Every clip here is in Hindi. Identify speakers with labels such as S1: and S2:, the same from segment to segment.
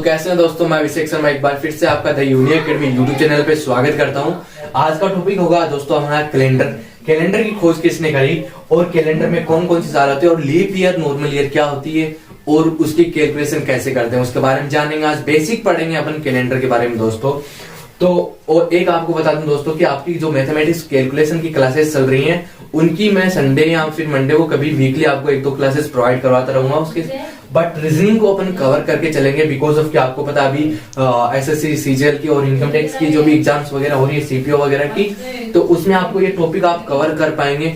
S1: कैसे हैं दोस्तों, मैं अभिषेक शर्मा एक बार फिर से आपका the union academy YouTube channel पे स्वागत करता हूं। आज का टॉपिक होगा दोस्तों हमारा कैलेंडर की खोज किसने करी और कैलेंडर में कौन कौन सी साल होती है और लीप ईयर नॉर्मल ईयर क्या होती है और उसकी कैलकुलेशन कैसे करते हैं उसके बारे में जानेंगे। आज बेसिक पढ़ेंगे अपन कैलेंडर के बारे में दोस्तों। तो और एक आपको बता दूं दोस्तों कि आपकी जो मैथमेटिक्स कैलकुलेशन की क्लासेस चल रही हैं उनकी मैं संडे या फिर मंडे को कभी वीकली आपको एक दो क्लासेस प्रोवाइड करवाता रहूंगा उसके, बट रीजनिंग को अपन कवर करके चलेंगे बिकॉज ऑफ कि आपको पता अभी एसएससी सीजीएल की और इनकम टैक्स की जो भी एग्जाम्स वगैरह हो रही है सीपीओ वगैरह की, तो उसमें आपको ये टॉपिक आप कवर कर पाएंगे।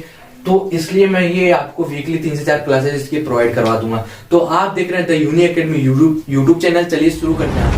S1: तो इसलिए मैं ये आपको वीकली 3 से 4 क्लासेस इसकी प्रोवाइड करवा दूंगा। तो आप देख रहे हैं the union academy YouTube channel. चलिए शुरू करते हैं।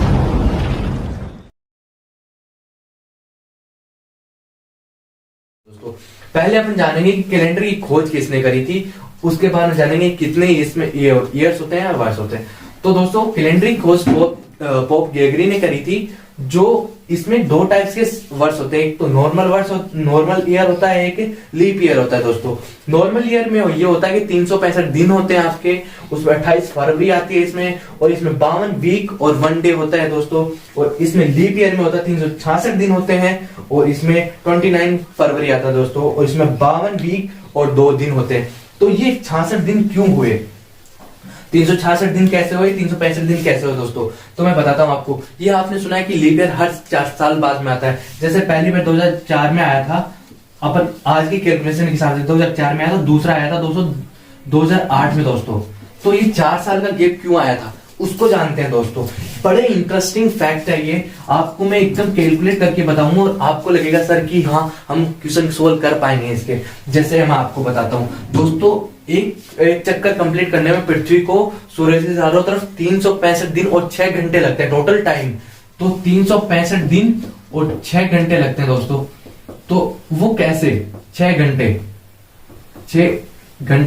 S1: दोस्तों पहले अपन जानेंगे कि कैलेंडर की खोज किसने करी थी, उसके बाद में जानेंगे कितने इसमें ईयर्स होते हैं और वर्ष होते हैं। तो दोस्तों कैलेंडर की खोज पोप ग्रेगरी ने करी थी। जो इसमें दो टाइप्स के वर्ष होते हैं, एक तो नॉर्मल ईयर होता है, एक लीप ईयर होता है। दोस्तों नॉर्मल ईयर में ये होता है कि 365 दिन होते हैं आपके, उसमें 28 फरवरी आती है इसमें, और इसमें 52 वीक और 1 डे होता है दोस्तों। और इसमें लीप ईयर में होता है 366 दिन होते हैं और इसमें 29 फरवरी आता है दोस्तों, और इसमें 52 वीक और 2 दिन होते हैं। तो ये 66 दिन क्यों हुए, 366 दिन कैसे हुए, 365 दिन कैसे हुए दोस्तों, तो मैं बताता हूं आपको। ये आपने सुना है कि लीप ईयर हर 4 साल बाद में आता है। जैसे पहली बार 2004 में आया था, अपन आज की कैलकुलेशन के हिसाब से 2004 में आया था, दूसरा आया था 2008 में दोस्तों। तो ये 4 साल का गैप क्यों आया था उसको जानते हैं दोस्तों। बड़े इंटरेस्टिंग फैक्ट है ये, आपको मैं एकदम कैलकुलेट करके बताऊंगा और आपको लगेगा सर कि हाँ हम क्वेश्चन सोल्व कर पाएंगे इसके। जैसे मैं आपको बताता हूँ दोस्तों, एक चक्कर कंप्लीट करने में पृथ्वी को सूर्य से चारों तरफ 365 दिन और 6 घंटे लगते हैं टोटल टाइम। तो 365 दिन और 6 घंटे लगते हैं दोस्तों। तो वो कैसे 6 घंटे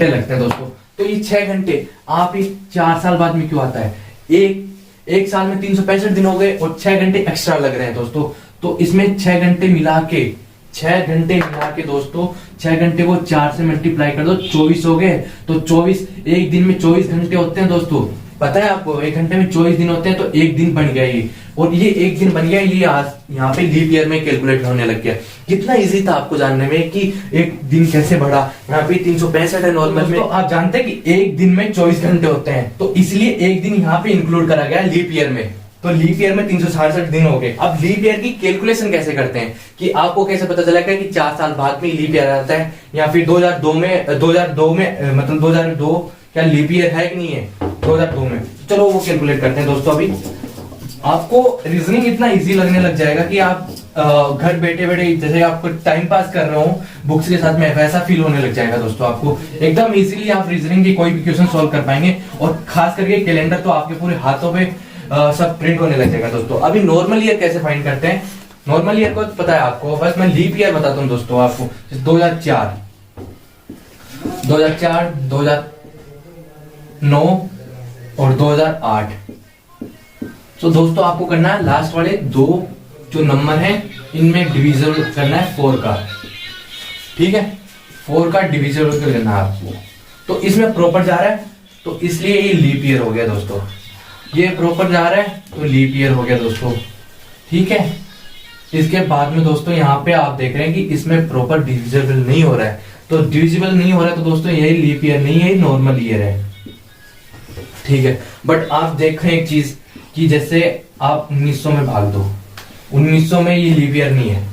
S1: लगते हैं दोस्तों। तो ये 6 घंटे आप इस 4 साल बाद में क्यों आता है, एक साल में 365 दिन हो गए और 6 घंटे एक्स्ट्रा लग रहे हैं दोस्तों। तो इसमें 6 घंटे मिला के दोस्तों 6 घंटे को 4 से मल्टीप्लाई कर दो, 24 हो गए। तो 24 एक दिन में 24 घंटे होते हैं दोस्तों, पता है आपको, एक घंटे में 24 दिन होते हैं। तो एक दिन बन गया ये, और ये एक दिन बन गया ये आज यहाँ पे लीप ईयर में कैलकुलेट होने लग गया। कितना इजी था आपको जानने में कि एक दिन कैसे बढ़ा। यहाँ पे 365 है नॉर्मल में, तो आप जानते हैं कि एक दिन में 24 घंटे होते हैं, तो इसलिए एक दिन यहाँ पे इंक्लूड करा गया लीप ईयर में। तो लीप ईयर में 366 दिन हो गए। अब लीप ईयर की कैलकुलेशन कैसे करते हैं कि आपको कैसे पता चलेगा कि 4 साल बाद में लीप ईयर आता है, या फिर 2002 में मतलब 2002 क्या लीप ईयर है कि नहीं है 2002 में। चलो वो कैलकुलेट करते हैं दोस्तों। अभी आपको रीजनिंग इतना इजी लगने लग जाएगा कि आप घर बैठे बैठे जैसे आपको टाइम पास कर रहे हो बुक्स के साथ में, वैसा फील होने लग जाएगा दोस्तों। आपको एकदम इजीली आप रीजनिंग की कोई भी क्वेश्चन सॉल्व कर पाएंगे, और खास करके कैलेंडर तो आपके पूरे हाथों पे सब प्रिंट होने लग जाएगा दोस्तों। अभी नॉर्मल ईयर कैसे फाइंड करते हैं, नॉर्मल ईयर को पता है आपको, बस मैं लीप ईयर बताता हूँ दोस्तों आपको। 2004, 2009 और 2008। तो दोस्तों आपको करना है लास्ट वाले 2 जो नंबर हैं इनमें डिविजन करना है 4 का, ठीक है, 4 का डिविजन करना है आपको। तो इसमें प्रॉपर जा रहा है तो इसलिए ये लीप ईयर हो गया दोस्तों, ये प्रॉपर जा रहा है तो लीप ईयर हो गया दोस्तों, ठीक है। इसके बाद में दोस्तों यहाँ पे आप देख रहे हैं कि इसमें प्रॉपर डिविजिबल नहीं हो रहा है, तो डिविजिबल नहीं हो रहा है तो दोस्तों यही लीप ईयर नहीं है, नॉर्मल ईयर है, ठीक है। बट आप देखें एक चीज कि जैसे आप 1900 में भाग दो, 1900 में ये लीप ईयर नहीं है।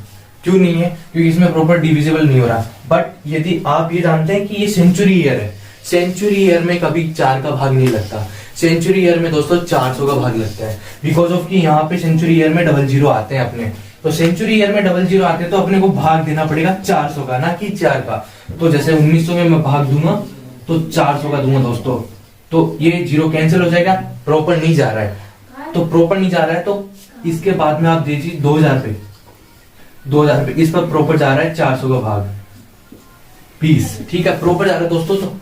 S1: क्यों नहीं है, क्योंकि इसमें प्रॉपर डिविजिबल नहीं हो रहा। बट यदि आप ये जानते हैं कि ये सेंचुरी ईयर है, सेंचुरी ईयर में कभी 4 का भाग नहीं लगता, सेंचुरी ईयर में दोस्तों 400 का भाग लगता है, बिकॉज ऑफ कि यहाँ पे सेंचुरी ईयर में 00 आते हैं अपने। तो सेंचुरी ईयर में 00 आते हैं तो अपने को भाग देना पड़ेगा 400 का, ना कि 4 का। तो जैसे 1900 में मैं भाग दूंगा तो 400 का दूंगा दोस्तों, तो ये 0 कैंसिल हो जाएगा, प्रॉपर नहीं जा रहा है। तो प्रॉपर नहीं जा रहा है तो इसके बाद में आप दीजिए 2000 पे, इस पर प्रॉपर जा रहा है 400 का भाग 20, ठीक है, प्रॉपर जा रहा है दोस्तों। तो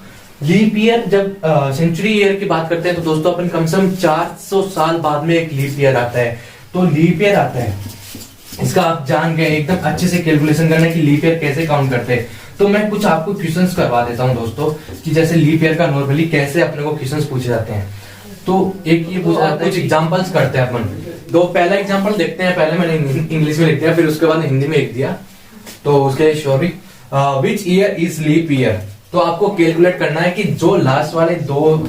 S1: लीप ईयर जब सेंचुरी ईयर की बात करते हैं तो दोस्तों अपन कम से कम 400 साल बाद में एक लीप ईयर आता है। तो लीप ईयर आता है, इसका आप जान गए एकदम अच्छे से कैलकुलेशन करना कि लीप ईयर कैसे काउंट करते हैं। तो मैं कुछ आपको क्वेश्चंस करवा देता हूं दोस्तों कि जैसे लीप ईयर का नॉर्मली कैसे अपने को क्वेश्चंस पूछे जाते हैं। तो एक ये पूछा जाता है, कुछ एग्जांपल्स करते हैं अपन। तो पहला एग्जांपल देखते हैं, पहले मैंने इंग्लिश में लिख दिया, फिर उसके बाद हिंदी में लिख दिया। तो उसके sorry, which year is leap year. तो आपको कैलकुलेट करना है कि जो लास्ट वाले दो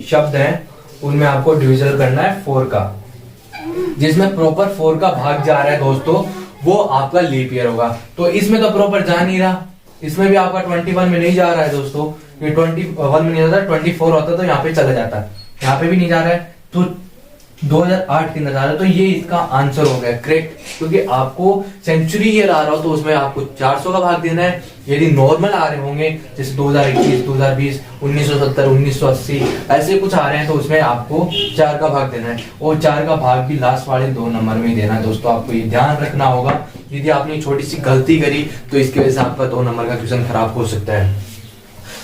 S1: शब्द हैं उनमें आपको डिविजन करना है 4 का, जिसमें प्रॉपर 4 का भाग जा रहा है दोस्तों, वो आपका लीप ईयर होगा। तो इसमें तो प्रॉपर जा नहीं रहा, इसमें भी आपका 21 में नहीं जा रहा है दोस्तों, ये 21 में नहीं जाता, 24 होता तो यहाँ पे चला जाता, यहाँ पे भी नहीं जा रहा है, तो 2008 के अंदर जा रहा है। तो ये इसका आंसर हो गया करेक्ट, क्योंकि आपको सेंचुरी ईयर आ रहा हो तो उसमें आपको 400 का भाग देना है। यदि नॉर्मल आ रहे होंगे जैसे 2021, 2020, 1970, 1980 ऐसे कुछ आ रहे हैं तो उसमें आपको 4 का भाग देना है, और 4 का भाग भी लास्ट वाले 2 नंबर में ही देना है दोस्तों। आपको ये ध्यान रखना होगा, यदि आपने छोटी सी गलती करी तो इसकी वजह से आपका 2 नंबर का क्वेश्चन खराब हो सकता है।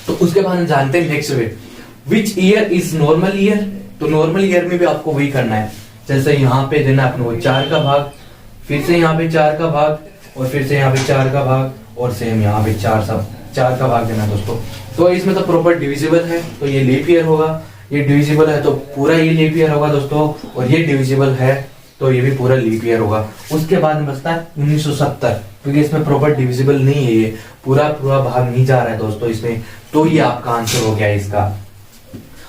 S1: तो उसके बाद हम जानते हैं next way, which year is normal year. तो नॉर्मल ईयर में भी आपको वही करना है, जैसे यहाँ पे देना अपने को 4 का भाग, फिर से यहाँ पे 4 का भाग, और फिर से यहाँ पे 4 का भाग, और सेम यहाँ पे 4 का भाग देना दोस्तों। तो इसमें तो प्रॉपर डिविजिबल है तो ये लीप ईयर होगा, ये डिविजिबल है तो पूरा ये लीप ईयर होगा दोस्तों, और ये डिविजिबल है तो ये भी पूरा लीप ईयर होगा। उसके बाद में बचता है 1970, क्योंकि इसमें प्रॉपर डिविजिबल नहीं है, ये पूरा भाग नहीं जा रहा है दोस्तों इसमें, तो ये आपका आंसर हो गया इसका।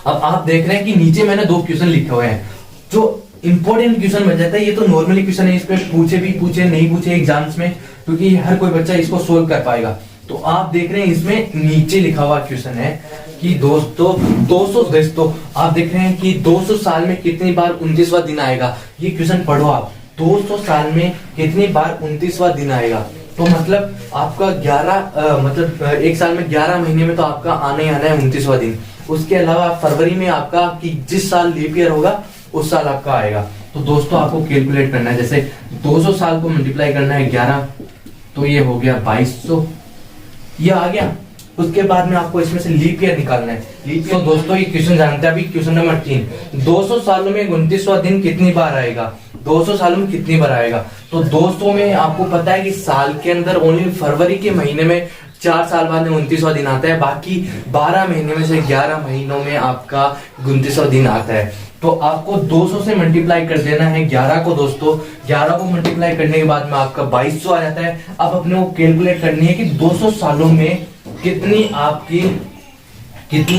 S1: अब आप देख रहे हैं कि नीचे मैंने 2 क्वेश्चन लिखे हुए हैं, जो इंपॉर्टेंट क्वेश्चन बन जाता है। ये तो नॉर्मली क्वेश्चन है, इस पे पूछे नहीं पूछे एग्जाम्स में, क्योंकि हर कोई बच्चा इसको सोल्व कर पाएगा। तो आप देख रहे हैं इसमें नीचे लिखा हुआ क्वेश्चन है कि दोस्तों 200 आप देख रहे हैं कि 200 साल में कितनी बार 29वां दिन आएगा। ये क्वेश्चन पढ़ो आप, 200 साल में कितनी बार 29वां दिन आएगा। तो मतलब आपका 11 मतलब एक साल में 11 महीने में तो आपका आना ही आना है 29वां दिन। उसके अलावा फरवरी में आपका कि जिस साल लीप ईयर होगा उस साल आपका आएगा। तो दोस्तों आपको कैलकुलेट करना है, जैसे 200 साल को मल्टीप्लाई करना है 11, तो ये हो गया 2200, ये आ गया। उसके बाद में आपको इसमें से लीप ईयर निकालना है। तो दोस्तों ये क्वेश्चन जानते हैं, अभी क्वेश्चन नंबर 3, 200 सालों में 29वां दिन कितनी बार आएगा। 200 सालों में कितनी बार आएगा, तो 200 में आपको पता है कि साल के अंदर ओनली फरवरी के महीने में 4 साल बाद में 29वां दिन आता है, बाकी 12 महीने में से 11 महीनों में आपका 29वां दिन आता है। तो आपको 200 से मल्टीप्लाई कर देना है 11 को दोस्तों, 11 को मल्टीप्लाई करने के बाद में आपका 2200 आ जाता है। अब अपने को कैलकुलेट करनी है कि 200 सालों में कितनी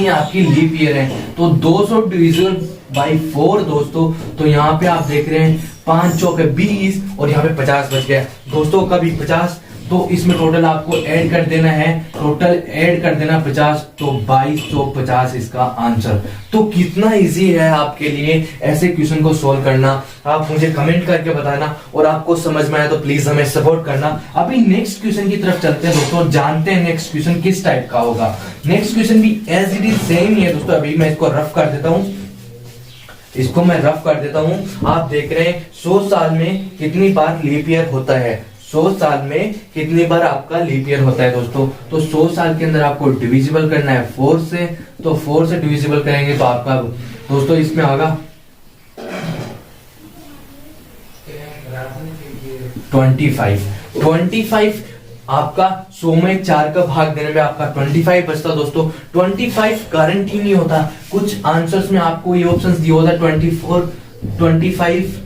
S1: आपकी लीप ईयर है। तो 200 डिविजन बाई 4 दोस्तों, तो यहाँ पे आप देख रहे हैं 5 चौके 20 और यहाँ पे 50 बच गया दोस्तों, कभी 50। तो इसमें टोटल आपको ऐड कर देना है, टोटल ऐड कर देना 50, तो 2250 इसका आंसर। तो कितना इजी है आपके लिए ऐसे क्वेश्चन को सोल्व करना, आप मुझे कमेंट करके बताना, और आपको समझ में आया तो प्लीज हमें सपोर्ट करना। अभी नेक्स्ट क्वेश्चन की तरफ चलते हैं दोस्तों, जानते हैं नेक्स्ट क्वेश्चन किस टाइप का होगा। नेक्स्ट क्वेश्चन भी एज इट इज सेम ही है दोस्तों। अभी मैं इसको रफ कर देता हूँ, आप देख रहे हैं 100 साल में कितनी बार लीप ईयर होता है। 100 साल में कितनी बार आपका लीप ईयर होता है दोस्तों। तो 100 साल के अंदर आपको डिविजिबल करना है 4 से, तो 4 से डिविजिबल करेंगे तो आपका दोस्तों इसमें आएगा 25। आपका 100 में 4 का भाग देने में आपका 25 बचता दोस्तों। 25 गारंटी नहीं होता, कुछ आंसर्स में आपको ये ऑप्शंस दिया होता है 24, 25,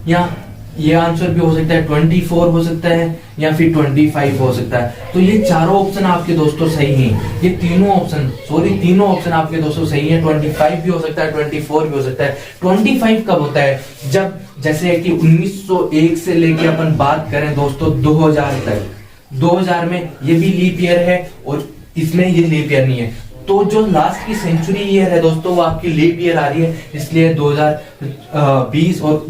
S1: या ये आंसर भी हो सकता है 24 हो सकता है, या फिर 25 हो सकता है। तो ये चारों ऑप्शन आपके दोस्तों सही हैं, ये तीनों ऑप्शन आपके दोस्तों सही हैं। 25 भी हो सकता है, 24 भी हो सकता है। 25 कब होता है, जब जैसे कि 1901 से लेके अपन बात करें दोस्तों 2000 तक, 2000 में ये भी लीप ईयर है और इसमें ये लीप ईयर नहीं है। तो जो लास्ट की सेंचुरी ईयर है दोस्तों वो आपकी लीप ईयर आ रही है, इसलिए 2020 और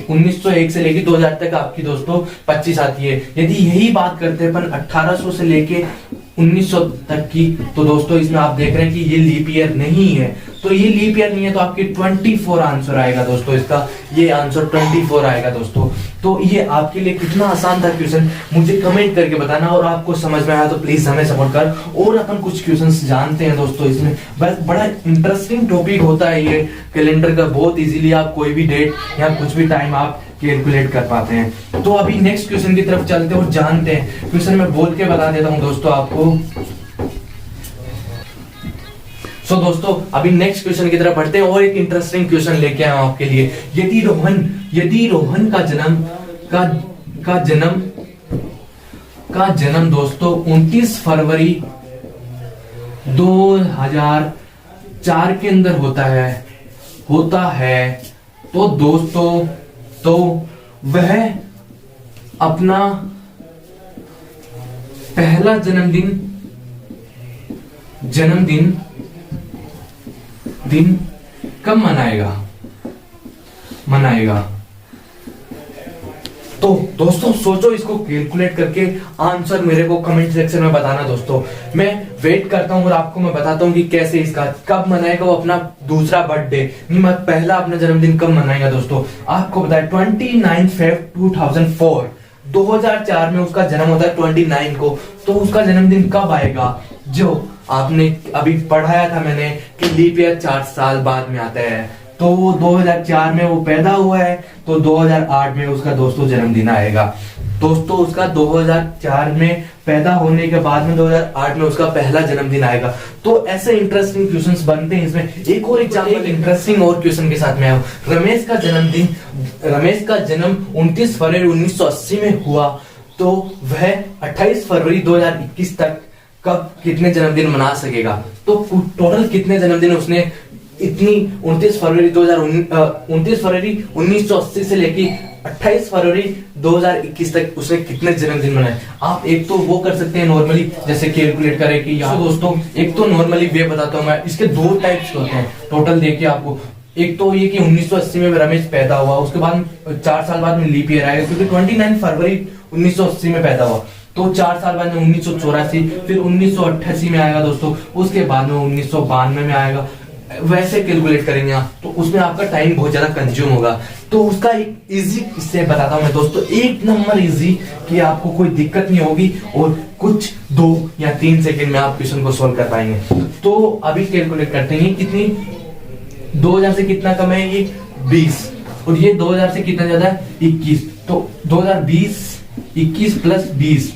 S1: 1901 से लेके 2000 तक आपकी दोस्तों 25 आती है। यदि यही बात करते हैं अपन 1800 से लेके 1900 तक की, तो दोस्तों इसमें आप देख रहे हैं कि ये लीप ईयर नहीं है। तो ये लीप ईयर नहीं है तो आपकी 24 आंसर आएगा दोस्तों, इसका ये आंसर 24 आएगा दोस्तों। तो ये आपके लिए कितना आसान था क्वेश्चन, मुझे कमेंट करके बताना, और आपको समझ में आया तो प्लीज हमें सपोर्ट कर। और अपन कुछ क्वेश्चंस जानते हैं दोस्तों, इसमें बस बड़ा इंटरेस्टिंग टॉपिक होता है ये कैलेंडर का, बहुत इजीली आप कोई भी डेट या कुछ भी टाइम आप कैलकुलेट कर पाते हैं। तो अभी नेक्स्ट क्वेश्चन की तरफ चलते हैं और जानते हैं। क्वेश्चन मैं बोल के बता देता हूं दोस्तों आपको। सो दोस्तों अभी नेक्स्ट क्वेश्चन की तरफ बढ़ते हैं और एक इंटरेस्टिंग क्वेश्चन लेके आया हूं आपके लिए। यदि रोहन का जन्म दोस्तों 29 फरवरी 2004 के अंदर होता है तो दोस्तों तो वह अपना पहला जन्मदिन कब मनाएगा। तो दोस्तों सोचो, इसको कैलकुलेट करके आंसर मेरे को कमेंट सेक्शन में बताना दोस्तों। मैं वेट करता हूं और आपको मैं बताता हूं कि कैसे इसका कब मनाएगा वो अपना दूसरा बर्थडे, नहीं मैं पहला अपना जन्मदिन कब मनाएगा दोस्तों। आपको बताया 29 Feb 2004 में उसका जन्म होता है 29 को, तो उसका जन्मदिन कब आएगा। जो आपने अभी पढ़ाया था मैंने कि लीप ईयर 4 साल बाद में आता है, तो वो 2004 में वो पैदा हुआ है, तो 2008 में उसका दोस्तों जन्मदिन आएगा। दोस्तों उसका 2004 में पैदा होने के बाद में 2008 में उसका पहला जन्मदिन आएगा। तो ऐसे इंटरेस्टिंग क्वेश्चंस बनते हैं इसमें। एक और एग्जांपल इंटरेस्टिंग और क्वेश्चन के साथ में आया हूं। रमेश का जन्म 29 फरवरी 1980 में हुआ, तो वह 28 फरवरी 2021 तक कब कितने जन्मदिन मना सकेगा। तो टोटल कितने जन्मदिन उसने इतनी 29 फरवरी 1980 से लेके 28 फरवरी 2021 तक उसने कितने जन्मदिन मनाए। आप एक तो वो कर सकते हैं नॉर्मली, जैसे कैलकुलेट करें कि यार दोस्तों एक तो नॉर्मली वे बताता हूं मैं। इसके 2 टाइप्स होते हैं टोटल, देखिए आपको। एक तो ये कि 1980 में रमेश पैदा हुआ, उसके बाद 4 साल बाद में लीप ईयर आएगा, क्योंकि 29 फरवरी 1980 में पैदा हुआ, तो 4 साल बाद में 1984, फिर 1988 में आएगा दोस्तों, उसके बाद में 1992 में आएगा। वैसे कैलकुलेट करेंगे आप तो उसमें आपका टाइम बहुत ज्यादा कंज्यूम होगा। तो उसका एक इजी इससे बताता हूं मैं दोस्तों, 1 नंबर इजी कि आपको कोई दिक्कत नहीं होगी और कुछ 2 या 3 सेकंड में आप क्वेश्चन को सोल्व कर पाएंगे। तो अभी कैलकुलेट करते हैं कितनी 2000 से कितना कम है ये 20, और ये 2000 से कितना ज्यादा है 21, तो 2020 21 प्लस 20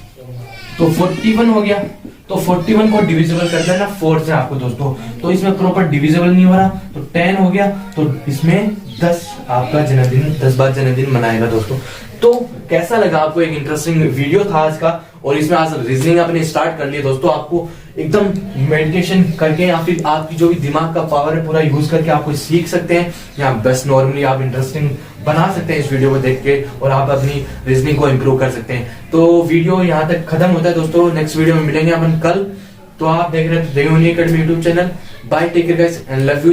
S1: तो 41 हो गया। तो 41 को डिविजिबल करना है ना 4 से आपको दोस्तों, तो इसमें प्रॉपर डिविजिबल नहीं हो रहा, तो 10 हो गया, तो इसमें 10 आपका जन्मदिन 10 बार जन्मदिन मनाएगा दोस्तों। तो कैसा लगा आपको, एक इंटरेस्टिंग वीडियो था आज का, और इसमें आज रीजनिंग आपने स्टार्ट कर लिया दोस्तों। आपको एकदम मेडिटेशन करके या फिर आपकी जो भी दिमाग का पावर है पूरा यूज करके आपको सीख सकते हैं, या बस नॉर्मली आप इंटरेस्टिंग बना सकते हैं इस वीडियो को देख के, और आप अपनी रीजनिंग को इंप्रूव कर सकते हैं। तो वीडियो यहाँ तक खत्म होता है दोस्तों, नेक्स्ट वीडियो में मिलेंगे अपन कल। तो आप देख रहे थे Devni academy YouTube channel. Bye, take care guys and love you.